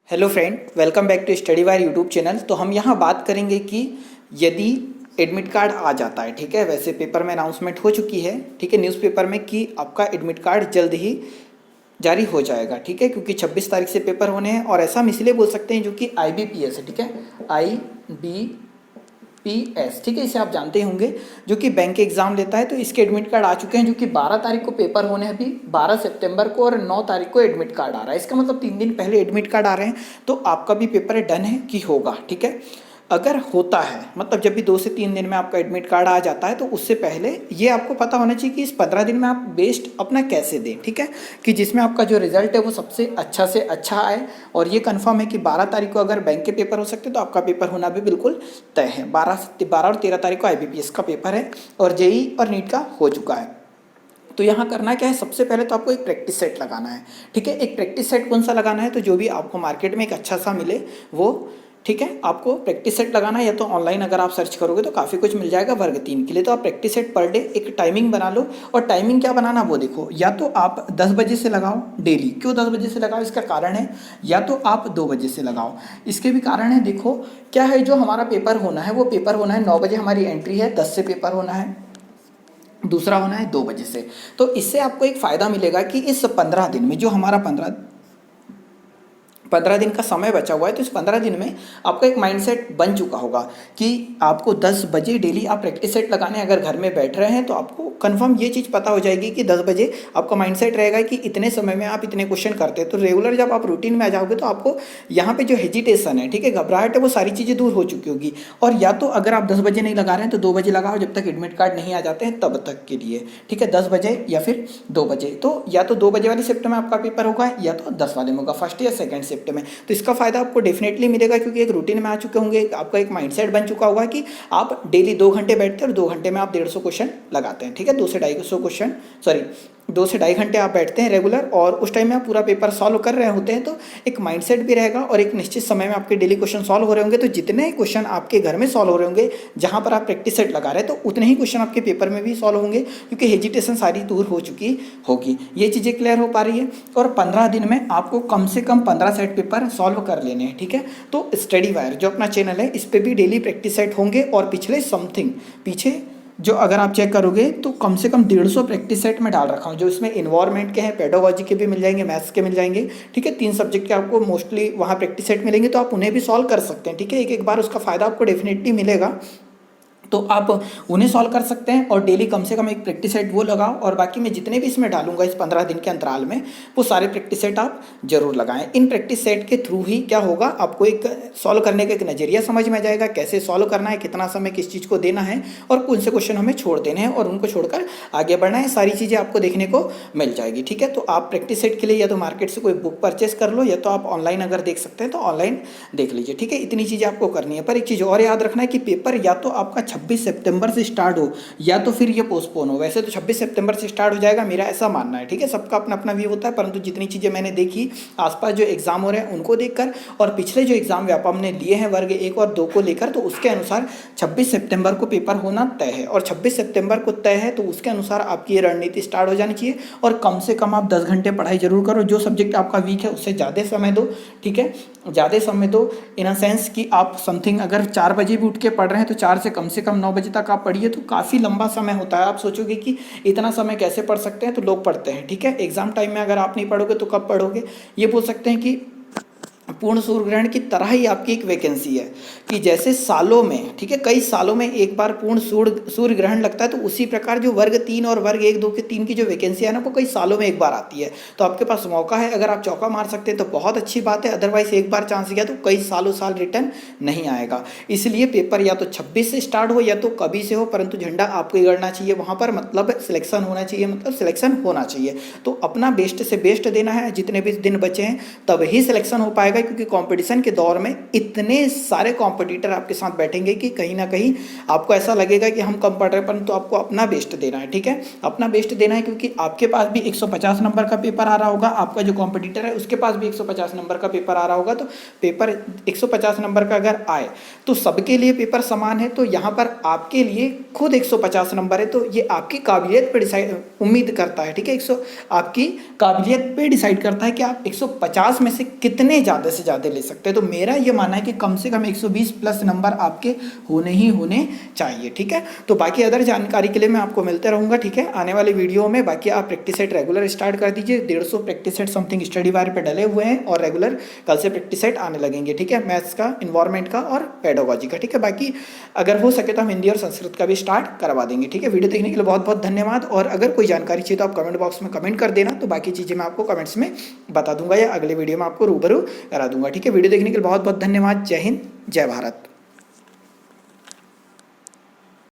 Hello friend, welcome back to Study Wire YouTube channel. तो हम यहाँ बात करेंगे कि यदि एडमिट कार्ड आ जाता है, ठीक है, वैसे पेपर में अनाउंसमेंट हो चुकी है, ठीक है, न्यूज़पेपर में कि आपका एडमिट कार्ड जल्द ही जारी हो जाएगा, ठीक है, क्योंकि 26 तारीख से पेपर होने हैं। और ऐसा हम इसलिए बोल सकते हैं जो कि IBPS है, ठीक है, IBPS, ठीक है, इसे आप जानते होंगे, जो कि बैंक एग्जाम लेता है। तो इसके एडमिट कार्ड आ चुके हैं, जो कि 12 तारीख को पेपर होने हैं, अभी 12 सितंबर को, और 9 तारीख को एडमिट कार्ड आ रहा है। इसका मतलब 3 दिन पहले एडमिट कार्ड आ रहे हैं। तो आपका भी पेपर डन है कि होगा, ठीक है। अगर होता है, मतलब जब भी 2 से 3 दिन में आपका एडमिट कार्ड आ जाता है, तो उससे पहले ये आपको पता होना चाहिए कि इस 15 दिन में आप बेस्ट अपना कैसे दें, ठीक है, कि जिसमें आपका जो रिजल्ट है वो सबसे अच्छा से अच्छा आए। और ये कंफर्म है कि 12 तारीख को अगर बैंक के पेपर हो सकते तो आपका पेपर होना भी बिल्कुल तय है। 12 और 13 तारीख को IBPS का पेपर है, और JEE और नीट का हो चुका है। तो यहाँ करना क्या है, सबसे पहले तो आपको एक प्रैक्टिस सेट लगाना है, ठीक है। एक प्रैक्टिस सेट कौन सा लगाना है, तो जो भी आपको मार्केट में एक अच्छा सा मिले वो, ठीक है, आपको प्रैक्टिस सेट लगाना है। या तो ऑनलाइन अगर आप सर्च करोगे तो काफ़ी कुछ मिल जाएगा वर्ग 3 के लिए। तो आप प्रैक्टिस सेट पर डे एक टाइमिंग बना लो, और टाइमिंग क्या बनाना वो देखो। या तो आप 10 बजे से लगाओ डेली। क्यों 10 बजे से लगाओ, इसका कारण है। या तो आप 2 बजे से लगाओ, इसके भी कारण है। देखो क्या है, जो हमारा पेपर होना है वो पेपर होना है 9 बजे, हमारी एंट्री है, 10 से पेपर होना है, दूसरा होना है 2 बजे से। तो इससे आपको एक फ़ायदा मिलेगा कि इस 15 दिन में, जो हमारा 15 दिन का समय बचा हुआ है, तो इस 15 दिन में आपका एक माइंडसेट बन चुका होगा कि आपको 10 बजे डेली आप प्रैक्टिस सेट लगाने अगर घर में बैठ रहे हैं, तो आपको कंफर्म ये चीज़ पता हो जाएगी कि 10 बजे आपका माइंडसेट रहेगा कि इतने समय में आप इतने क्वेश्चन करते हैं। तो रेगुलर जब आप रूटीन में आ जाओगे तो आपको यहाँ पे जो हेजिटेशन है, ठीक है, घबराहट है, वो सारी चीज़ें दूर हो चुकी होगी। और या तो अगर आप 10 बजे नहीं लगा रहे हैं तो 2 बजे लगाओ, जब तक एडमिट कार्ड नहीं आ जाते हैं तब तक के लिए, ठीक है, 10 बजे या फिर 2 बजे। तो या तो 2 बजे वाली शिफ्ट में आपका पेपर होगा, या तो 10 वाले में होगा, फर्स्ट या सेकंड शिफ्ट में। तो इसका फायदा आपको डेफिनेटली मिलेगा, क्योंकि एक रूटीन में आ चुके होंगे, आपका एक माइंडसेट बन चुका होगा कि आप डेली 2 घंटे बैठते हैं और 2 घंटे में आप 150 क्वेश्चन लगाते हैं, ठीक है, 2 से 250 क्वेश्चन, सॉरी 2 से 2.5 घंटे आप बैठते हैं रेगुलर, और उस टाइम में आप पूरा पेपर सॉल्व कर रहे होते हैं। तो एक माइंडसेट भी रहेगा, और एक निश्चित समय में आपके डेली क्वेश्चन सॉल्व हो रहे होंगे। तो जितने क्वेश्चन आपके घर में सॉल्व हो रहे होंगे, जहां पर आप प्रैक्टिस सेट लगा रहे हैं, तो उतने ही क्वेश्चन आपके पेपर में भी सॉल्व होंगे, क्योंकि हेजिटेशन सारी दूर हो चुकी होगी। ये चीज़ें क्लियर हो पा रही है। और 15 दिन में आपको कम से कम 15 सेट पेपर सॉल्व कर लेने हैं, ठीक है। तो स्टडी वायर जो अपना चैनल है, इस पर भी डेली प्रैक्टिस सेट होंगे, और पिछले समथिंग पीछे जो अगर आप चेक करोगे तो कम से कम 150 प्रैक्टिस सेट में डाल रखा हूँ, जो इसमें इन्वायरमेंट के हैं, पेडोलॉजी के भी मिल जाएंगे, मैथ्स के मिल जाएंगे, ठीक है। 3 सब्जेक्ट के आपको मोस्टली वहाँ प्रैक्टिस सेट मिलेंगे, तो आप उन्हें भी सॉल्व कर सकते हैं, ठीक है। एक एक बार उसका फ़ायदा आपको डेफिनेटली मिलेगा, तो आप उन्हें सॉल्व कर सकते हैं। और डेली कम से कम एक प्रैक्टिस सेट वो लगाओ, और बाकी मैं जितने भी इसमें डालूंगा इस 15 दिन के अंतराल में, वो सारे प्रैक्टिस सेट आप जरूर लगाएं। इन प्रैक्टिस सेट के थ्रू ही क्या होगा, आपको एक सॉल्व करने का एक नज़रिया समझ में आ जाएगा, कैसे सॉल्व करना है, कितना समय किस चीज़ को देना है, और कौन से क्वेश्चन हमें छोड़ देने हैं और उनको छोड़कर आगे बढ़ना है। सारी चीज़ें आपको देखने को मिल जाएगी, ठीक है। तो आप प्रैक्टिस सेट के लिए या तो मार्केट से कोई बुक परचेस कर लो, या तो आप ऑनलाइन अगर देख सकते हैं तो ऑनलाइन देख लीजिए, ठीक है। इतनी चीज़ें आपको करनी है। पर एक चीज़ और याद रखना है कि पेपर या तो आपका 26 सितंबर से स्टार्ट हो, या तो फिर ये पोस्टपोन हो। वैसे तो 26 सितंबर से स्टार्ट हो जाएगा, मेरा ऐसा मानना है, ठीक है। सबका अपना अपना व्यू होता है, परंतु जितनी चीज़ें मैंने देखी आसपास जो एग्जाम हो रहे हैं उनको देखकर, और पिछले जो एग्जाम व्यापम ने लिए हैं वर्ग 1 और 2 को लेकर, तो उसके अनुसार 26 सितंबर को पेपर होना तय है। और 26 सितंबर को तय है, तो उसके अनुसार आपकी ये रणनीति स्टार्ट हो जानी चाहिए। और कम से कम आप 10 घंटे पढ़ाई जरूर करो। जो सब्जेक्ट आपका वीक है उससे ज़्यादा समय दो, ठीक है, ज़्यादा समय दो, इन अ सेंस कि आप समथिंग अगर 4 बजे भी उठ के पढ़ रहे हैं तो 4 से कम 9 बजे तक आप पढ़िए, तो काफ़ी लंबा समय होता है। आप सोचोगे कि इतना समय कैसे पढ़ सकते हैं, तो लोग पढ़ते हैं, ठीक है। एग्जाम टाइम में अगर आप नहीं पढ़ोगे तो कब पढ़ोगे। ये बोल सकते हैं कि पूर्ण सूर्य ग्रहण की तरह ही आपकी एक वैकेंसी है, कि जैसे सालों में, ठीक है, कई सालों में एक बार पूर्ण सूर्य ग्रहण लगता है, तो उसी प्रकार जो वर्ग 3 और वर्ग 1, 2 के 3 की जो वैकेंसी है ना, वो कई सालों में एक बार आती है। तो आपके पास मौका है, अगर आप चौका मार सकते हैं तो बहुत अच्छी बात है, अदरवाइज एक बार चांस गया तो कई सालों साल रिटर्न नहीं आएगा। इसलिए पेपर या तो 26 से स्टार्ट हो, या तो कभी से हो, परंतु झंडा आपको गड़ना चाहिए वहाँ पर, मतलब सिलेक्शन होना चाहिए, मतलब सिलेक्शन होना चाहिए। तो अपना बेस्ट से बेस्ट देना है, जितने भी दिन बचे हैं तब ही सिलेक्शन हो पाएगा, क्योंकि कंपटीशन के दौर में इतने सारे कंपटीटर आपके साथ बैठेंगे कि कहीं ना कहीं आपको ऐसा लगेगा कि हम कम पढ़ रहे हैं, परंतु आपको अपना बेस्ट देना है, ठीक है, अपना बेस्ट देना है। क्योंकि आपके पास भी 150 नंबर का पेपर आ रहा होगा, आपका जो कंपटीटर है उसके पास भी 150 नंबर का पेपर आ रहा होगा। तो पेपर 150 नंबर का अगर आए तो सबके लिए पेपर समान है। तो यहाँ पर आपके लिए खुद 150 नंबर है, तो ये आपकी काबिलियत पर डिसाइड उम्मीद करता है, ठीक है, आपकी काबिलियत पे डिसाइड करता है कि आप 150 में से कितने ज़्यादा ज़्यादा से ज़्यादा ले सकते हैं। तो मेरा ये मानना है कि कम से कम 120 प्लस नंबर आपके होने ही होने चाहिए, ठीक है। तो बाकी अदर जानकारी के लिए मैं आपको मिलते रहूँगा, ठीक है, आने वाले वीडियो में। बाकी आप प्रैक्टिस सेट रेगुलर स्टार्ट कर दीजिए, 150 practice set something study wire पे डले हुए हैं और रेगुलर कल से प्रैक्टिस सेट आने लगेंगे, ठीक है, मैथ्स का, इन्वायरमेंट का और पेडागोजी का, ठीक है। बाकी अगर हो सके तो हम हिंदी और संस्कृत का भी स्टार्ट करवा देंगे, ठीक है। वीडियो देखने के लिए बहुत बहुत धन्यवाद, और अगर कोई जानकारी चाहिए तो आप कमेंट बॉक्स में कमेंट कर देना, तो बाकी चीज़ें मैं आपको कमेंट्स में बता दूंगा या अगले वीडियो में आपको रूबरू करा दूंगा, ठीक है। वीडियो देखने के लिए बहुत बहुत धन्यवाद। जय हिंद, जय भारत।